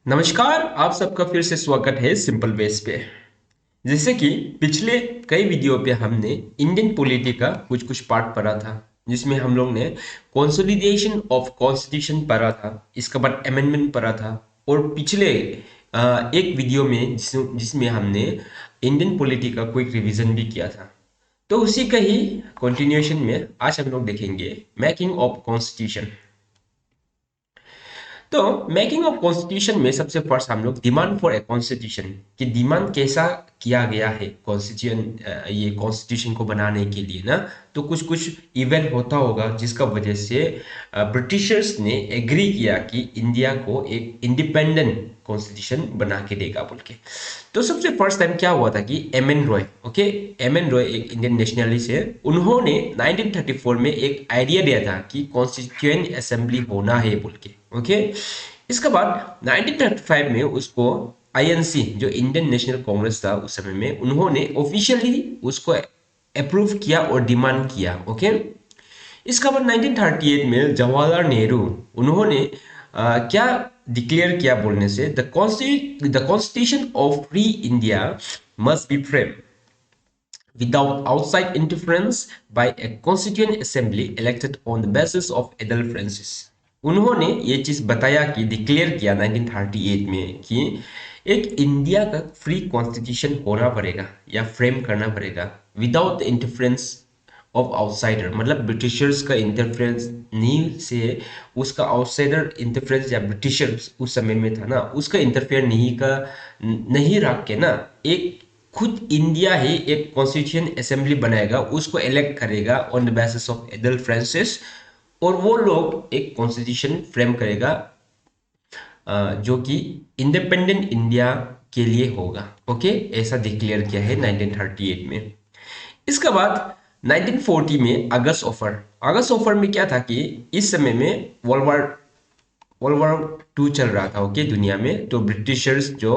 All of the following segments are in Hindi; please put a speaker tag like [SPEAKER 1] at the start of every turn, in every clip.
[SPEAKER 1] नमस्कार। आप सबका फिर से स्वागत है सिंपल वेज पे। जैसे कि पिछले कई वीडियो पे हमने इंडियन पॉलिटी का कुछ कुछ पार्ट पढ़ा था, जिसमें हम लोग ने कॉन्सोलिडेशन ऑफ कॉन्स्टिट्यूशन पढ़ा था, इसके बाद अमेंडमेंट पढ़ा था। और पिछले एक वीडियो में जिसमें हमने इंडियन पॉलिटी का क्विक रिवीजन भी किया था। तो उसी का ही कंटिन्यूएशन में आज हम लोग देखेंगे मेकिंग ऑफ कॉन्स्टिट्यूशन। तो मेकिंग ऑफ कॉन्स्टिट्यूशन में सबसे फर्स्ट हम लोग डिमांड फॉर ए कॉन्स्टिट्यूशन की डिमांड कैसा किया गया है कॉन्स्टिट्यूशन, ये कॉन्स्टिट्यूशन को बनाने के लिए ना। तो कुछ कुछ इवेंट होता होगा जिसका वजह से ब्रिटिशर्स ने एग्री किया कि इंडिया को एक इंडिपेंडेंट कॉन्स्टिट्यूशन बना के देगा बोल के। तो सबसे फर्स्ट टाइम क्या हुआ था कि M N Roy, okay, M N Roy एक इंडियन नेशनलिस्ट है। उन्होंने 1934 में एक आइडिया दिया था कि कॉन्स्टिट्यूएंट असेंबली होना है बोल के, ओके। इसके बाद 1935 में उसको आईएनसी, जो इंडियन नेशनल कांग्रेस था उस समय में, उन्होंने ऑफिशियली उसको अप्रूव किया और डिमांड किया, ओके। इसके बाद 1938 में जवाहरलाल नेहरू, उन्होंने क्या डिक्लेयर किया बोलने से, the constitution of free India must be frame without outside interference by a constituent assembly elected on the basis of adult. उन्होंने ये चीज बताया कि डिक्लेयर किया 1938 में कि एक इंडिया का फ्री कॉन्स्टिट्यूशन होना पड़ेगा या फ्रेम करना पड़ेगा without the interference of outsider, मतलब ब्रिटिशर्स का इंटरफेरेंस नहीं से, उसका आउटसाइडर इंटरफेरेंस या ब्रिटिशर्स उस समय में था ना, उसका इंटरफेयर नहीं रख के ना, एक खुद इंडिया ही एक कॉन्स्टिट्यूशन असेंबली बनाएगा, उसको इलेक्ट करेगा on the basis of adult Francis, और वो लोग एक कॉन्स्टिट्यूशन फ्रेम करेगा जो कि इंडिपेंडेंट इंडिया के लिए होगा, ओके। ऐसा डिक्लेयर किया है 1938 में। इसके बाद 1940 में अगस्त ऑफर में क्या था कि इस समय में वर्ल्ड वॉर 2 चल रहा था, ओके, दुनिया में। तो ब्रिटिशर्स जो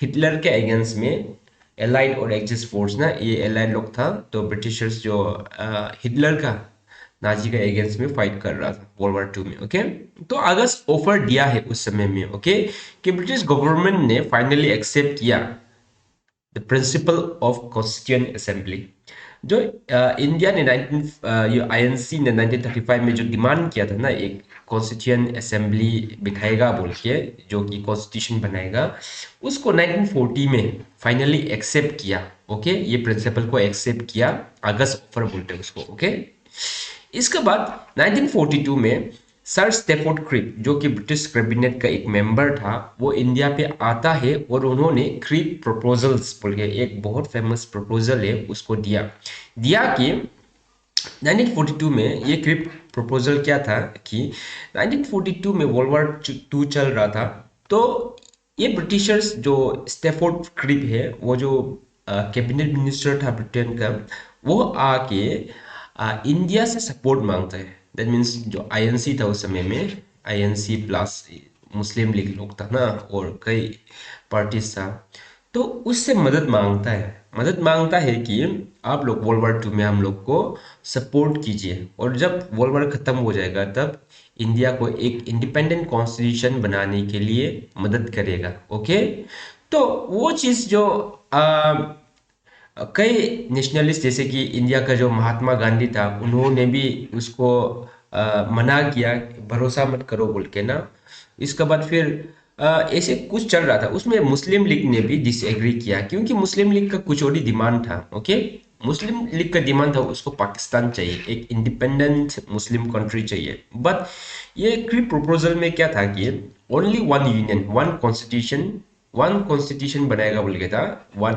[SPEAKER 1] हिटलर के अगेंस्ट में एलाइड और एक्सिस फोर्स ना, ये एलाइड लोग था, तो ब्रिटिशर्स जो हिटलर का, नाजी का अगेंस्ट में फाइट कर रहा था वर्ल्ड वॉर 2 में, ओके। तो अगस्त ऑफर दिया है उस समय में, ओके, कि ब्रिटिश गवर्नमेंट ने फाइनली एक्सेप्ट किया the principle of constituent assembly. जो इंडिया ने आईएनसी ने 1935 में जो डिमांड किया था ना, एक कॉन्स्टिट्यूएंट असेंबली बिठाएगा बोल के, जो कि कॉन्स्टिट्यूशन बनाएगा, उसको 1940 में फाइनली एक्सेप्ट किया, ओके। ये प्रिंसिपल को एक्सेप्ट किया, अगस्त ऑफर बोलते हैं उसको, ओके। इसके बाद 1942 में सर स्टेफोर्ड क्रिप, जो कि ब्रिटिश कैबिनेट का एक मेंबर था, वो इंडिया पे आता है और उन्होंने क्रिप प्रपोजल्स बोल के एक बहुत फेमस प्रपोजल है उसको दिया कि 1942 में ये क्रिप प्रपोजल क्या था कि 1942 में वर्ल्ड वॉर 2 चल रहा था। तो ये ब्रिटिशर्स जो स्टेफोर्ड क्रिप है, वो जो कैबिनेट मिनिस्टर था ब्रिटेन का, वो आके इंडिया से सपोर्ट मांगता है। दैट मीन्स जो आईएनसी था उस समय में, आईएनसी प्लस मुस्लिम लीग लोग था ना, और कई पार्टीज था, तो उससे मदद मांगता है कि आप लोग वर्ल्ड वॉर 2 में हम लोग को सपोर्ट कीजिए, और जब वर्ल्ड वॉर खत्म हो जाएगा तब इंडिया को एक इंडिपेंडेंट कॉन्स्टिट्यूशन बनाने के लिए मदद करेगा, ओके। तो वो चीज़ जो कई नेशनलिस्ट, जैसे कि इंडिया का जो महात्मा गांधी था, उन्होंने भी उसको मना किया, भरोसा मत करो बोल के ना। इसके बाद फिर ऐसे कुछ चल रहा था, उसमें मुस्लिम लीग ने भी डिसएग्री किया, क्योंकि मुस्लिम लीग का कुछ और ही डिमांड था, ओके। मुस्लिम लीग का डिमांड था उसको पाकिस्तान चाहिए, एक इंडिपेंडेंट मुस्लिम कंट्री चाहिए। बट ये क्रिप प्रपोजल में क्या था कि only one union, one constitution बनाएगा बोल के था,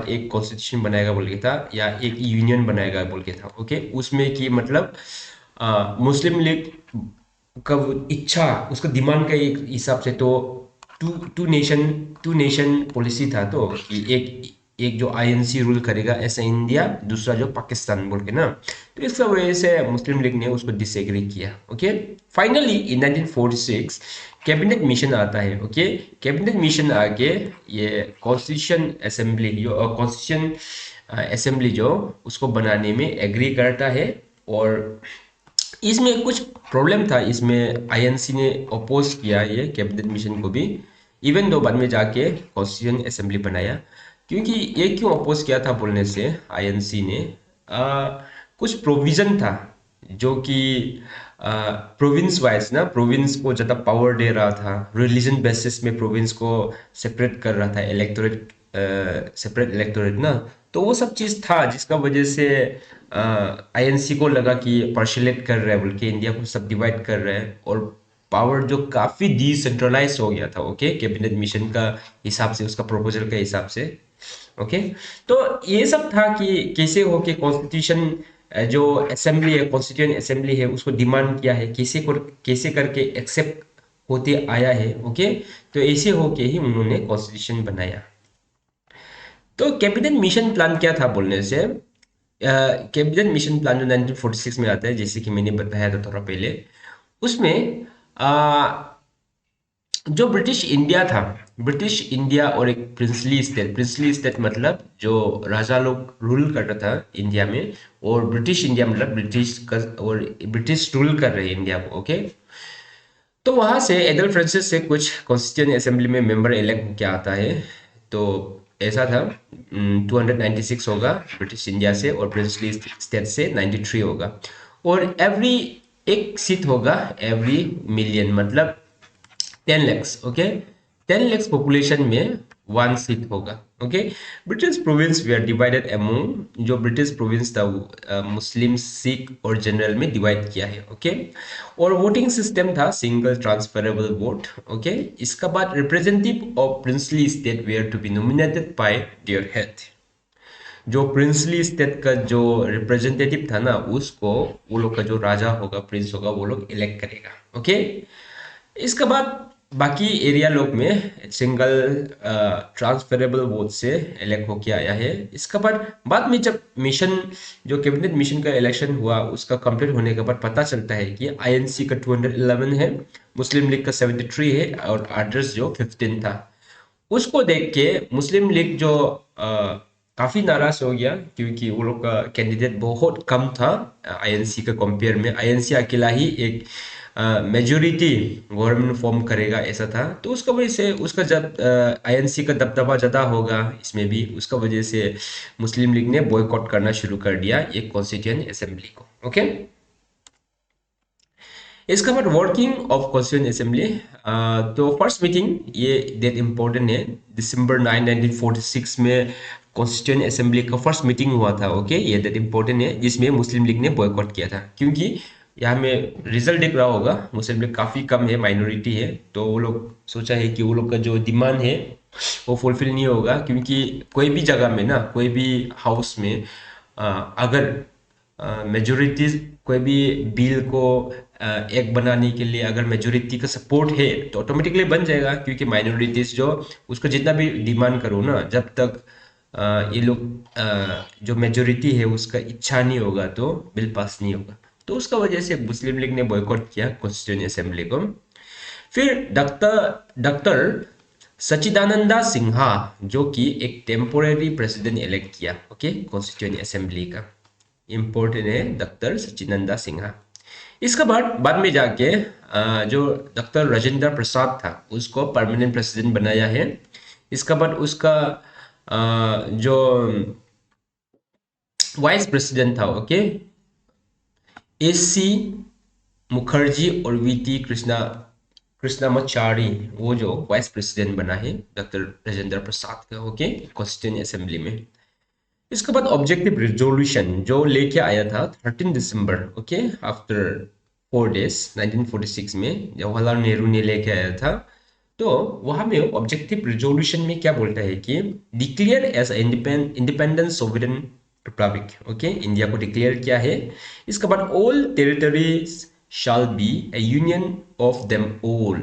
[SPEAKER 1] एक कॉन्स्टिट्यूशन बनाएगा बोल के था, या एक यूनियन बनाएगा बोल के था, ओके। उसमें कि मतलब मुस्लिम लीग का इच्छा, उसका डिमांड का एक हिसाब से तो टू टू नेशन पॉलिसी था, तो कि एक एक जो आईएनसी रूल करेगा ऐसा इंडिया, दूसरा जो पाकिस्तान बोल के ना। तो इस वजह से मुस्लिम लीग ने उसको डिसएग्री किया, okay. Finally in 1946 cabinet mission आता है, ओके। कैबिनेट मिशन आके ये कॉन्स्टिट्यूशन असेंबली जो उसको बनाने में एग्री करता है। और इसमें कुछ प्रॉब्लम था, इसमें आईएनसी ने अपोज किया ये कैबिनेट मिशन को भी, इवन दो बाद में जाके कॉन्स्टिट्यूशन असेंबली बनाया। क्योंकि ये क्यों अपोज किया था बोलने से आईएनसी ने कुछ प्रोविजन था जो कि प्रोविंस वाइज ना, प्रोविंस को ज़्यादा पावर दे रहा था, रिलीजन बेसिस में प्रोविंस को सेपरेट कर रहा था, इलेक्टोरेट सेपरेट इलेक्टोरेट ना। तो वो सब चीज़ था जिसका वजह से आईएनसी को लगा कि पार्शलेट कर रहा है बोल के, इंडिया को सब डिवाइड कर रहा है, और पावर जो काफ़ी डिसेंट्रलाइज हो गया था, ओके, कैबिनेट मिशन का हिसाब से, उसका प्रोपोजल के हिसाब से, ओके। तो ये सब था कि कैसे हो के कॉन्स्टिट्यूशन जो असेंबली है, कॉन्स्टिट्यूएंट असेंबली है, उसको डिमांड किया है, कैसे करके एक्सेप्ट होते आया है, ओके। तो ऐसे होके ही उन्होंने कॉन्स्टिट्यूशन बनाया। तो कैबिनेट मिशन प्लान क्या था बोलने से, कैबिनेट मिशन प्लान जो 1946 में आता है, जैसे कि मैंने बताया था थोड़ा पहले, उसमें जो ब्रिटिश इंडिया था, ब्रिटिश इंडिया और एक प्रिंसली स्टेट मतलब जो राजा लोग रूल कर रहा था इंडिया में, और ब्रिटिश इंडिया मतलब ब्रिटिश का, और ब्रिटिश रूल कर रहे हैं इंडिया को, ओके। तो वहां से एडल फ्रांसिस से कुछ कॉन्स्टिट्यूएंट असेंबली में मेंबर इलेक्ट होकर आता है। तो ऐसा था 296 होगा ब्रिटिश इंडिया से, और प्रिंसली स्टेट से 93 होगा, और एवरी एक सीट होगा एवरी मिलियन, मतलब 10 lakhs, ओके। 10 lakhs पॉपुलेशन में वन सीट होगा, okay. British province they are divided among, जो ब्रिटिश प्रोविंस था मुस्लिम, सिख और जनरल में डिवाइड किया है, ओके। और वोटिंग सिस्टम था सिंगल ट्रांसफरेबल वोट, ओके। इसका बाद representative of princely state were to be nominated by their head. जो प्रिंसली स्टेट का जो रिप्रेजेंटेटिव था ना, उसको वो लोग का जो राजा होगा, प्रिंस होगा, वो लोग इलेक्ट करेगा, ओके। इसके बाद बाकी एरिया लोग में सिंगल ट्रांसफरेबल वोट से इलेक्ट होके आया है। इसके बाद में जब मिशन, जो कैबिनेट मिशन का इलेक्शन हुआ, उसका कंप्लीट होने के बाद पता चलता है कि आईएनसी का 211 है, मुस्लिम लीग का 73 है, और अदर्स जो 15 था। उसको देख के मुस्लिम लीग जो काफी नाराज हो गया, क्योंकि वो लोग का कैंडिडेट बहुत कम था आईएनसी का कंपेयर में। आईएनसी अकेला ही एक मेजोरिटी गवर्नमेंट फॉर्म करेगा ऐसा था। तो उसका वजह से उसका जब आईएनसी का दबदबा ज़्यादा होगा इसमें भी, उसका वजह से मुस्लिम लीग ने बॉयकॉट करना शुरू कर दिया एक कॉन्स्टिट्यूएंट असेंबली को, ओके। इसका बाद वर्किंग ऑफ कॉन्स्टिट्यूएंट असेंबली। तो फर्स्ट मीटिंग, ये डेट इंपॉर्टेंट है, दिसंबर 9 1946 में कॉन्स्टिट्यूएंट असेंबली का फर्स्ट मीटिंग हुआ था, ओके। ये डेट इंपॉर्टेंट है, जिसमें मुस्लिम लीग ने बॉयकॉट किया था। क्योंकि यहाँ में रिजल्ट दिख रहा होगा, मुस्लिम लीग काफ़ी कम है, माइनॉरिटी है, तो वो लोग सोचा है कि वो लोग का जो डिमांड है वो फुलफिल नहीं होगा। क्योंकि कोई भी जगह में ना, कोई भी हाउस में अगर मेजोरिटी कोई भी बिल को एक बनाने के लिए अगर मेजोरिटी का सपोर्ट है तो ऑटोमेटिकली बन जाएगा। क्योंकि माइनॉरिटीज जो, उसको जितना भी डिमांड करो ना, जब तक ये लोग जो मेजोरिटी है उसका इच्छा नहीं होगा तो बिल पास नहीं होगा। तो उसका वजह से मुस्लिम लीग ने बॉयकॉट किया कॉन्स्टिट्यूएंट असेंबली को। फिर डॉक्टर डॉक्टर सच्चिदानंदा सिन्हा, जो कि एक टेम्पोरेरी प्रेसिडेंट इलेक्ट किया, ओके, कॉन्स्टिट्यूएंट असेंबली का। इंपॉर्टेंट है डॉक्टर सच्चिदानंदा सिन्हा। इसके बाद में जाके जो डॉक्टर राजेंद्र प्रसाद था, उसको परमानेंट प्रेसिडेंट बनाया है। इसके बाद उसका जो वाइस प्रेसिडेंट था, ओके, एस.सी. मुखर्जी और वी.टी. कृष्णामाचारी, वो जो वाइस प्रेसिडेंट बना है डॉक्टर राजेंद्र प्रसाद का, ओके, कॉन्स्टिट्यूएंट असेंबली में। इसके बाद ऑब्जेक्टिव रिजोल्यूशन जो लेके आया था 13 दिसंबर, ओके, आफ्टर 4 डेज 1946 में जवाहरलाल नेहरू ने लेके आया था। तो वहां में ऑब्जेक्टिव रिजोल्यूशन में क्या बोलता है कि declare as independent sovereign republic, okay, India को डिक्लेयर किया है। इसके बाद all territories shall be a union of them all।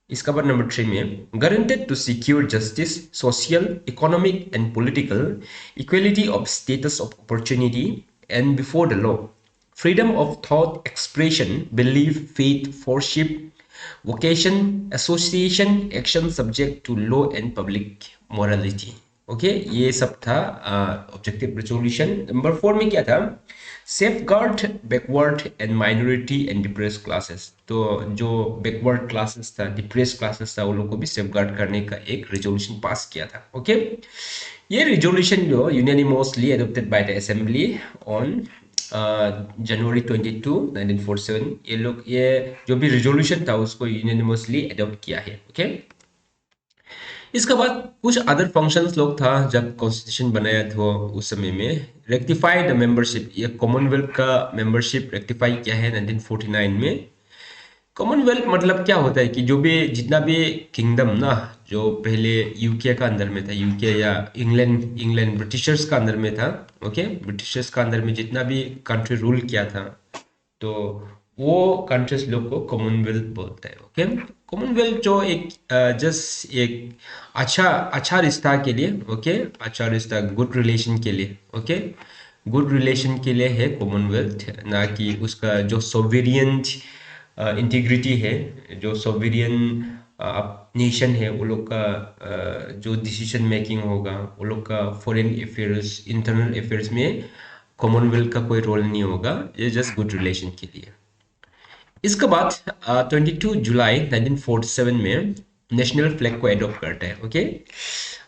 [SPEAKER 1] इसका बाद नंबर 3 में guaranteed to secure justice, social, economic and political equality of status of opportunity and before the law, freedom of thought, expression, belief, faith, worship, vocation, association, action subject to law and public morality। Okay, ये सब था ऑब्जेक्टिव रेजोल्यूशन। नंबर 4 में क्या था, safe guard backward and minority and depress classes. तो जो बैकवर्ड क्लासेस था, डिप्रेस क्लासेस था, उन लोगों को भी सेफ गार्ड करने का एक रेजोल्यूशन पास किया था। ओके, ये रेजोल्यूशन जो unanimously adopted by the assembly on January 22, 1947। ये जो भी रेजोल्यूशन था उसको यूनानिमसली एडोप्ट किया है। ओके, इसके बाद कुछ अदर फंक्शंस लोग था जब कॉन्स्टिट्यूशन बनाया था उस समय में। रेक्टिफाई द मेंबरशिप, ये कॉमनवेल्थ का मेंबरशिप रेक्टिफाई किया है 1949 में। कॉमनवेल्थ मतलब क्या होता है कि जो भी जितना भी किंगडम ना, जो पहले यूके का अंदर में था, यूके या इंग्लैंड इंग्लैंड ब्रिटिशर्स का अंदर में था। ओके, ब्रिटिशर्स का अंदर में जितना भी कंट्री रूल किया था, तो वो कंट्रीज लोग को कॉमनवेल्थ बोलते हैं। ओके, कॉमनवेल्थ जो एक जस्ट एक अच्छा अच्छा रिश्ता के लिए, ओके, अच्छा रिश्ता, गुड रिलेशन के लिए, ओके, गुड रिलेशन के लिए है कॉमनवेल्थ, ना कि उसका जो सोवेरियन इंटीग्रिटी है, जो सोवेरियन नेशन है, वो लोग का जो डिसीजन मेकिंग होगा, वो लोग का फॉरेन अफेयर्स, इंटरनल अफेयर्स में कॉमनवेल्थ का कोई रोल नहीं होगा, ये जस्ट गुड रिलेशन के लिए। इसके बाद 22 जुलाई 1947 में नेशनल फ्लैग को एडॉप्ट करता है। ओके,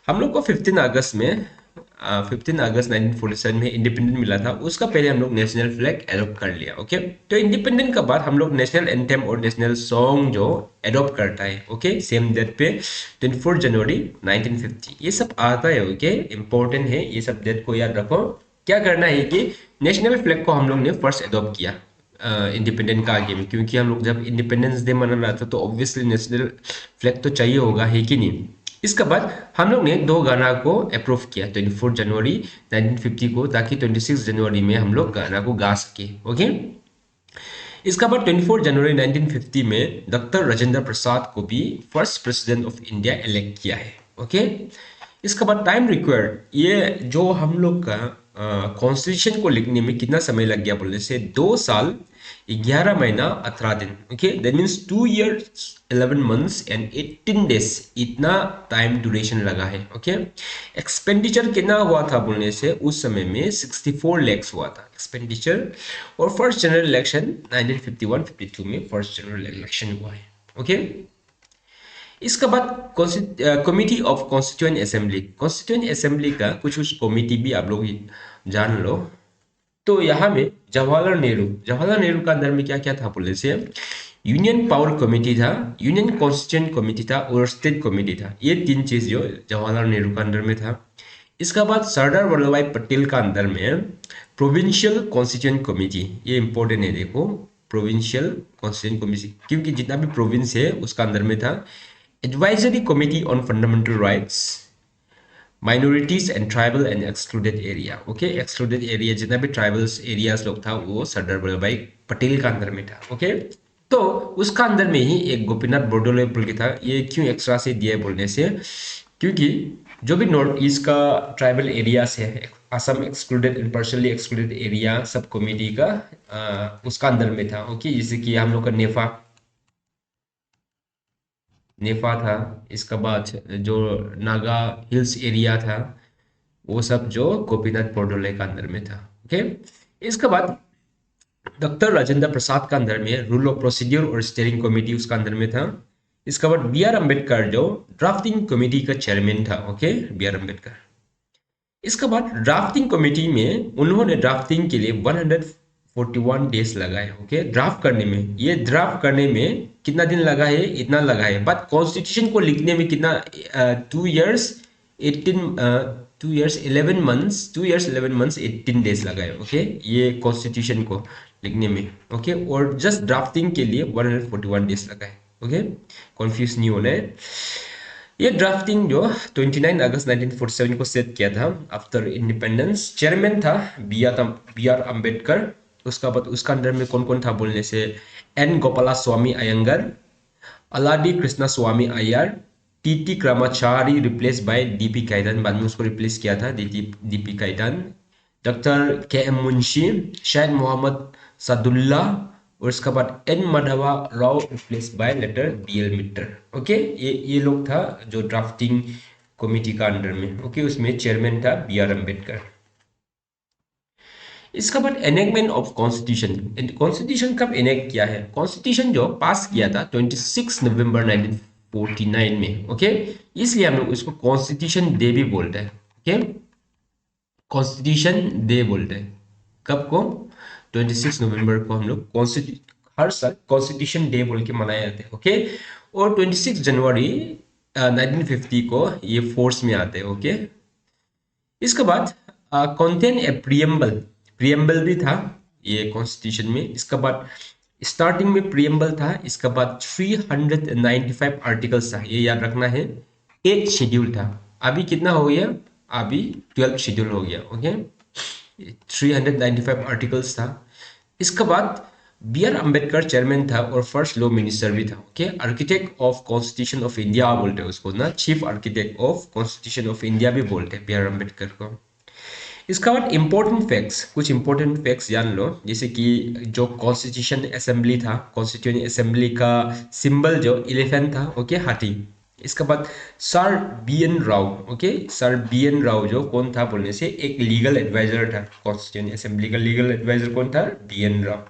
[SPEAKER 1] हम लोग को 15 अगस्त 1947 में इंडिपेंडेंट मिला था, उसका पहले हम लोग नेशनल फ्लैग एडॉप्ट कर लिया। ओके, तो इंडिपेंडेंट के बाद हम लोग नेशनल एंथम और नेशनल सॉन्ग जो एडॉप्ट करता है। ओके, सेम डेट पे 24 जनवरी 1950 ये सब आता है। ओके, इंपॉर्टेंट है, ये सब डेट को याद रखो। क्या करना है कि नेशनल फ्लैग को हम लोग ने फर्स्ट एडॉप्ट किया इंडिपेंडेंट का आगे में, क्योंकि हम लोग जब इंडिपेंडेंस डे मना रहा था तो ऑब्वियसली नेशनल फ्लैग तो चाहिए होगा, है कि नहीं। इसके बाद हम लोग ने दो गाना को अप्रूव किया 24 जनवरी 1950 को, ताकि 26 जनवरी में हम लोग गाना को गा सके। ओके, इसके बाद 24 जनवरी 1950 में डॉक्टर राजेंद्र प्रसाद को भी first president of India elect किया है। ओके, इसके बाद टाइम रिक्वायर्ड, ये जो हम लोग का कॉन्स्टिट्यूशन को लिखने में कितना समय लग गया बोलने से, 2 साल 11 महीना 18 दिन। Okay, that means 2 years 11 months and 18 days, इतना टाइम ड्यूरेशन लगा है। ओके, एक्सपेंडिचर कितना हुआ था बोलने से, उस समय में 64 lakhs हुआ था एक्सपेंडिचर। और फर्स्ट जनरल इलेक्शन 1951-52 में फर्स्ट जनरल इलेक्शन हुआ है। ओके, इसके बाद committee of constituent assembly, constituent assembly का कुछ कुछ कमिटी भी आप लोग जान लो। तो यहाँ में जवाहरलाल नेहरू का अंदर में क्या क्या था बोले से, यूनियन पावर कमेटी था, यूनियन कॉन्स्टिट्यूएंट कमेटी था और स्टेट कमेटी था। ये तीन चीज जो जवाहरलाल नेहरू का अंदर में था। इसका बाद सरदार वल्लभ भाई पटेल का अंदर में प्रोविंशियल कॉन्स्टिट्यूएंट कमेटी, ये इंपॉर्टेंट है, देखो प्रोविंशियल कॉन्स्टिट्यूएंट कमेटी, क्योंकि जितना भी प्रोविंस है उसका अंदर में था। Advisory committee on fundamental rights, minorities and tribal and excluded area. Okay, excluded area जितना भी ट्राइबल्स एरियाज लोग था वो सरदार वल्लभ भाई पटेल का अंदर में था। ओके, तो उसका अंदर में ही एक गोपीनाथ बोरदोलोई बोल के था। ये क्यों एक्स्ट्रा से दिया बोलने से, क्योंकि जो भी नॉर्थ ईस्ट का ट्राइबल एरियाज है, Assam excluded and partially excluded area sub committee का उसका अंदर में था। ओके, जैसे कि हम लोग का नेफा था, इसका बाद जो नागा हिल्स एरिया था, वो सब जो गोपीनाथ बोरदोलोई का अंदर में था। ओके, इसके बाद डॉक्टर राजेंद्र प्रसाद का अंदर में रूल ऑफ प्रोसीड्यूर और स्टीयरिंग कमेटी उसका अंदर में था। इसके बाद बी आर अम्बेडकर जो ड्राफ्टिंग कमेटी का चेयरमैन था। Okay, B R Ambedkar. इसके बाद ड्राफ्टिंग कमेटी में उन्होंने ड्राफ्टिंग के लिए 141 डेज लगाए। ओके, ड्राफ्ट करने में, ये ड्राफ्ट करने में कितना दिन लगा है, इतना लगा है। बट कॉन्स्टिट्यूशन को लिखने में कितना, 2 years 11 months 18 days लगा है। ओके, ये कॉन्स्टिट्यूशन को लिखने में। ओके, और जस्ट ड्राफ्टिंग के लिए 141 डेज लगा है। ओके, कॉन्फ्यूज नहीं होना है। ये ड्राफ्टिंग जो 29 अगस्त 1947 को सेट किया था आफ्टर इंडिपेंडेंस। चेयरमैन था बी आर अम्बेडकर। उसका बाद उसका अंदर में कौन कौन था बोलने से, N Gopala Swami Ayyangar, Alladi Krishna Swami Iyer, T Krishnamachari replace by D P Khaitan, बाद में उसको रिप्लेस किया था D P Khaitan. Doctor K M Munshi, शायद मोहम्मद सादुल्ला, और इसके बाद N Madhava Rau replace by later D L Mitter. Okay, ये लोग था जो ड्राफ्टिंग कमेटी का अंडर में, ओके। उसमें चेयरमैन था बी आर अम्बेडकर। इसका बाद एनेक्टमेंट ऑफ कॉन्स्टिट्यूशन। कॉन्स्टिट्यूशन कब एनेक्ट किया है? कॉन्स्टिट्यूशन जो पास किया था 26 नवंबर 1949 में, ओके। इसलिए हम लोग इसको कॉन्स्टिट्यूशन डे भी बोलते हैं, ओके। कॉन्स्टिट्यूशन डे बोलते हैं कब को? 26 नवंबर को हम लोग हर साल कॉन्स्टिट्यूशन डे बोल के मनाए जाते हैं, ओके। और 26 जनवरी 1950 को ये फोर्स में आते हैं, ओके। इसके बाद कंटेन ए प्रियम्बल, प्रियम्बल भी था ये कॉन्स्टिट्यूशन में। इसके बाद स्टार्टिंग में प्रियम्बल था, इसके बाद 395 आर्टिकल्स था, ये याद रखना है। 8 शेड्यूल था, अभी कितना हो गया? अभी 12 शेड्यूल हो गया, ओके। 395 आर्टिकल्स था। इसके बाद बी आर अम्बेडकर चेयरमैन था और फर्स्ट लॉ मिनिस्टर भी था, okay. Architect of constitution of India बोलते हैं उसको ना, chief architect of constitution of India भी बोलते हैं बी आर अम्बेडकर को। इसका बाद इंपॉर्टेंट फैक्ट्स, कुछ इंपॉर्टेंट फैक्ट्स जान लो। जैसे कि जो कॉन्स्टिट्यूशन असेंबली था, कॉन्स्टिट्यूशन असेंबली का सिंबल जो एलिफेंट था, ओके, हाथी। इसके बाद sir B N Rau, okay. Sir B N Rau जो कौन था बोलने से एक लीगल एडवाइजर था, कॉन्स्टिट्यूशन असेंबली का लीगल एडवाइजर कौन था? B N Rau.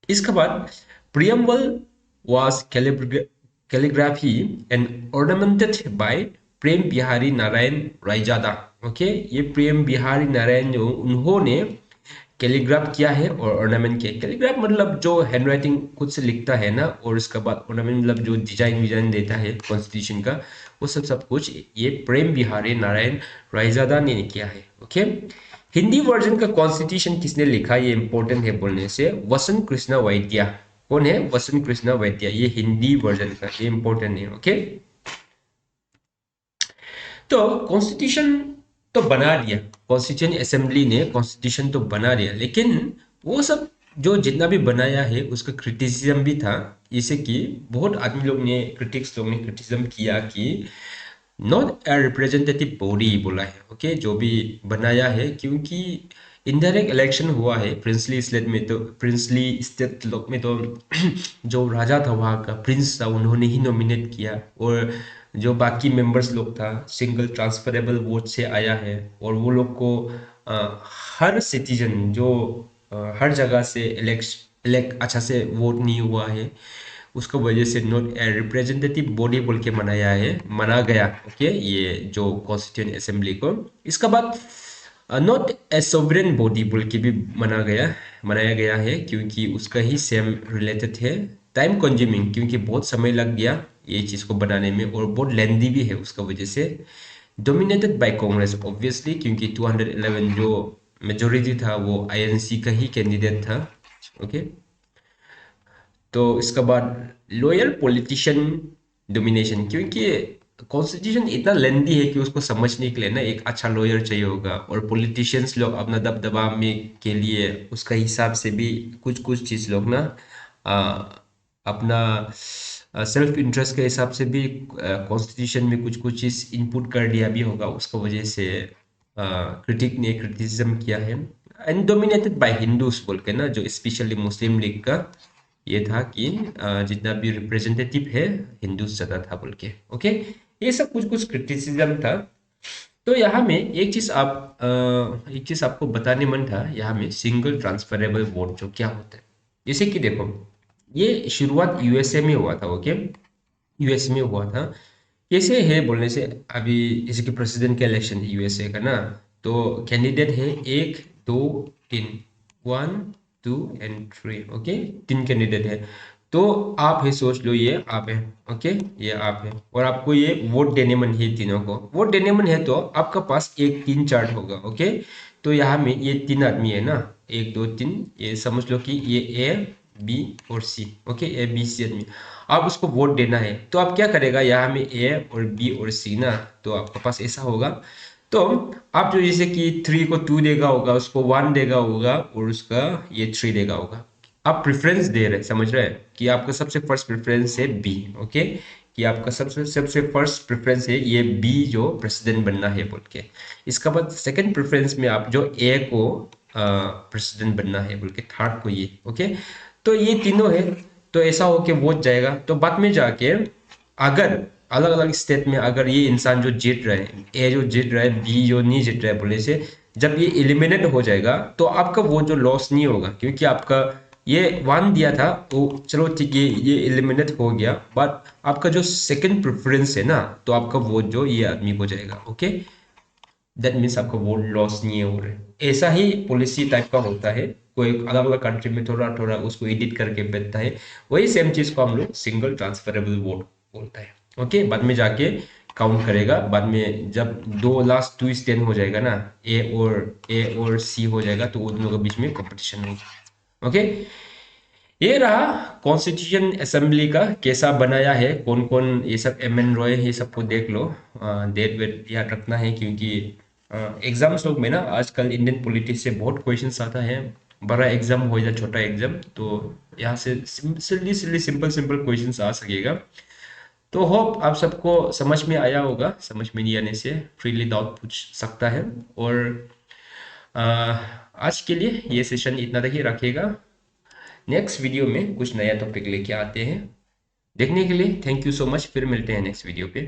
[SPEAKER 1] इसके बाद preamble was calligraphy and ornamented by Prem Behari Narain Raizada, okay. ये प्रेम बिहारी नारायण जो उन्होंने कैलीग्राफ किया है और ऑर्नामेंट किया। कैलीग्राफ मतलब जो हैंडराइटिंग खुद से लिखता है ना, और उसके बाद ऑर्नामेंट मतलब जो डिजाइन विजाइन देता है कॉन्स्टिट्यूशन का, वो सब सब कुछ ये प्रेम बिहारी नारायण रायजादा ने किया है, ओके। हिंदी वर्जन का कॉन्स्टिट्यूशन किसने लिखा, ये इंपॉर्टेंट है बोलने से, वसंत कृष्ण वैद्या। कौन है? वसंत कृष्ण वैद्या, ये हिंदी वर्जन का, ये इंपॉर्टेंट है, ओके। तो कॉन्स्टिट्यूशन तो बना दिया, कॉन्स्टिट्यूशन असेंबली ने कॉन्स्टिट्यूशन तो बना दिया, लेकिन वो सब जो जितना भी बनाया है उसका क्रिटिसिज्म भी था। जैसे कि बहुत आदमी लोग ने, क्रिटिक्स लोग ने क्रिटिसिज्म किया कि नॉट ए रिप्रेजेंटेटिव बॉडी बोला है, ओके, जो भी बनाया है, क्योंकि इनडायरेक्ट इलेक्शन हुआ है प्रिंसली स्टेट में, तो प्रिंसली स्टेट लोग में तो जो राजा था वहाँ का प्रिंस था, उन्होंने ही नॉमिनेट किया, और जो बाकी मेंबर्स लोग था सिंगल ट्रांसफरेबल वोट से आया है, और वो लोग को हर सिटीजन जो हर जगह से इलेक्ट अच्छा से वोट नहीं हुआ है, उसको वजह से नॉट ए रिप्रेजेंटेटिव बॉडी बोल के मना गया, ओके, ये जो कॉन्स्टिट्यूएंट असेंबली को। इसका बाद नॉट ए सोवरेन बॉडी बोल के भी मनाया गया है, क्योंकि उसका ही सेम रिलेटेड है। टाइम कंज्यूमिंग, क्योंकि बहुत समय लग गया ये चीज़ को बनाने में, और बहुत लेंदी भी है उसका वजह से। डोमिनेटेड बाय कांग्रेस ऑब्वियसली, क्योंकि 211 जो मेजोरिटी था वो आईएनसी का ही कैंडिडेट था, ओके। तो इसके बाद लॉयल पॉलिटिशियन डोमिनेशन, क्योंकि कॉन्स्टिट्यूशन इतना लेंदी है कि उसको समझने के लिए ना एक अच्छा लॉयर चाहिए होगा, और पॉलिटिशियंस लोग अपना दबदबा में के लिए उसका हिसाब से भी कुछ कुछ चीज़ लोग ना आ, अपना सेल्फ इंटरेस्ट के हिसाब से भी कॉन्स्टिट्यूशन में कुछ कुछ चीज़ इनपुट कर दिया भी होगा, उसका वजह से क्रिटिक ने क्रिटिसिज्म किया है। एंड डोमिनेटेड बाय हिंदूज बोल के ना, जो स्पेशली मुस्लिम लीग का ये था कि जितना भी रिप्रेजेंटेटिव है हिंदूज ज़्यादा था बोल के, ओके। ये सब कुछ कुछ क्रिटिसिज्म था। तो यहाँ में एक चीज़ आपको बताने मन था, यहाँ में सिंगल ट्रांसफरेबल वोट जो क्या होता है। जैसे कि देखो, ये शुरुआत यूएसए में हुआ था, ओके, यूएस में हुआ था। कैसे है बोलने से, अभी जैसे कि प्रेसिडेंट का इलेक्शन है यूएसए का ना, तो कैंडिडेट है एक दो तीन, 1 2 एंड 3, ओके, 3 कैंडिडेट है। तो आप है, सोच लो ये आप है, ओके, ये आप है, और आपको ये वोट देने मन है, तीनों को वोट देने मन है, तो आपका पास एक 3 चार्ट होगा, ओके। तो यहाँ में ये 3 आदमी है ना, 1 2 3, ये समझ लो कि ये ए बी और सी, ओके, ए बी सी आदमी, आप उसको वोट देना है। तो आप क्या करेगा, यहाँ में ए और बी और सी ना, तो आपके पास ऐसा होगा। तो आप जो जैसे कि 3 को 2 देगा होगा, उसको 1 देगा होगा, और उसका ये 3 देगा होगा। आप प्रेफरेंस दे रहे, समझ रहे हैं कि आपका सबसे फर्स्ट प्रेफरेंस है बी, ओके, कि आपका सबसे सबसे फर्स्ट प्रेफरेंस है ये बी जो प्रेसिडेंट बनना है बोल के। इसका बाद सेकंड प्रेफरेंस में आप जो ए को प्रेसिडेंट बनना है बोल के, थर्ड को ये, ओके। तो ये तीनों है, तो ऐसा हो के वोट जाएगा। तो बाद में जाके अगर अलग अलग स्टेट में अगर ये इंसान जो जीत रहा है, ए जो जीत रहा है, बी जो नहीं जीत रहा है बोले से, जब ये एलिमिनेट हो जाएगा तो आपका वो जो लॉस नहीं होगा, क्योंकि आपका ये वन दिया था तो चलो ठीक है ये एलिमिनेट हो गया, बट आपका जो सेकंड प्रेफरेंस है ना, तो आपका वोट जो ये आदमी को जाएगा। ओके, दैट मीन्स आपका वोट लॉस नहीं हो रहा है। ऐसा ही पॉलिसी टाइप का होता है, कोई अलग अलग कंट्री में थोड़ा थोड़ा उसको एडिट करके बेचता है। वही सेम चीज को हम लोग सिंगल ट्रांसफरेबल वोट बोलता है। ओके, बाद में जाके काउंट करेगा, बाद में जब दो लास्ट टू स्टैंड हो जाएगा ना, ए और सी हो जाएगा, तो उन दोनों के बीच में कंपटीशन होगा। ओके, ये रहा कॉन्स्टिट्यूशन असेंबली का कैसा बनाया है, कौन कौन ये सब एम एन रॉय, ये सबको देख लो। डेट वेट याद रखना है, क्योंकि एग्जाम्स लोग में ना आजकल इंडियन पॉलिटिक्स से बहुत क्वेश्चंस आता है। बड़ा एग्जाम हो या छोटा एग्जाम, तो यहाँ से सिली सिली सिंपल सिंपल क्वेश्चंस आ सकेगा। तो होप आप सबको समझ में आया होगा, समझ में नहीं आने से फ्रीली डाउट पूछ सकता है। और अ, आज के लिए ये सेशन इतना तक ही रखिएगा। नेक्स्ट वीडियो में कुछ नया टॉपिक लेके आते हैं। देखने के लिए थैंक यू सो मच, फिर मिलते हैं नेक्स्ट वीडियो पे।